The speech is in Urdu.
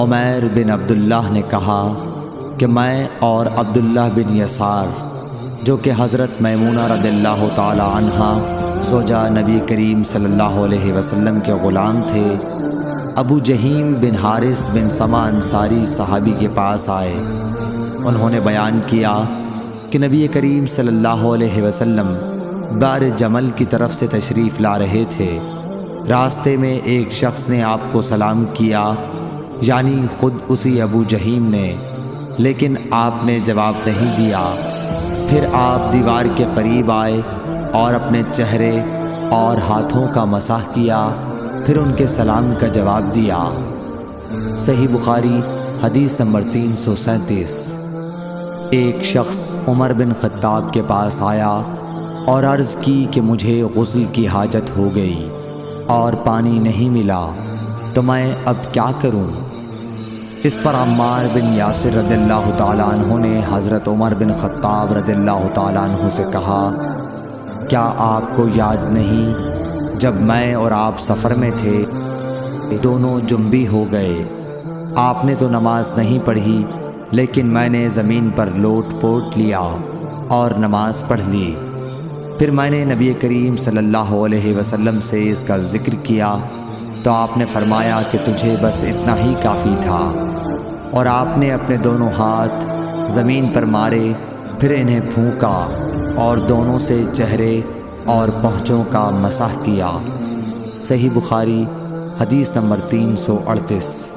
عمیر بن عبداللہ نے کہا کہ میں اور عبداللہ بن یسار جو کہ حضرت میمونہ رضی اللہ تعالی عنہا زوجہ نبی کریم صلی اللہ علیہ وسلم کے غلام تھے، ابو جہیم بن حارث بن سما انصاری صحابی کے پاس آئے۔ انہوں نے بیان کیا کہ نبی کریم صلی اللہ علیہ وسلم بار جمل کی طرف سے تشریف لا رہے تھے۔ راستے میں ایک شخص نے آپ کو سلام کیا، یعنی خود اسی ابو جہیم نے، لیکن آپ نے جواب نہیں دیا۔ پھر آپ دیوار کے قریب آئے اور اپنے چہرے اور ہاتھوں کا مسح کیا، پھر ان کے سلام کا جواب دیا۔ صحیح بخاری حدیث نمبر 337۔ ایک شخص عمر بن خطاب کے پاس آیا اور عرض کی کہ مجھے غسل کی حاجت ہو گئی اور پانی نہیں ملا، تو میں اب کیا کروں؟ اس پر عمار بن یاسر رضی اللہ تعالیٰ عنہ نے حضرت عمر بن خطاب رضی اللہ تعالیٰ عنہ سے کہا، کیا آپ کو یاد نہیں جب میں اور آپ سفر میں تھے، دونوں جنبی ہو گئے، آپ نے تو نماز نہیں پڑھی، لیکن میں نے زمین پر لوٹ پوٹ لیا اور نماز پڑھ لی۔ پھر میں نے نبی کریم صلی اللہ علیہ وسلم سے اس کا ذکر کیا تو آپ نے فرمایا کہ تجھے بس اتنا ہی کافی تھا، اور آپ نے اپنے دونوں ہاتھ زمین پر مارے، پھر انہیں پھونکا اور دونوں سے چہرے اور پہنچوں کا مسح کیا۔ صحیح بخاری حدیث نمبر 338۔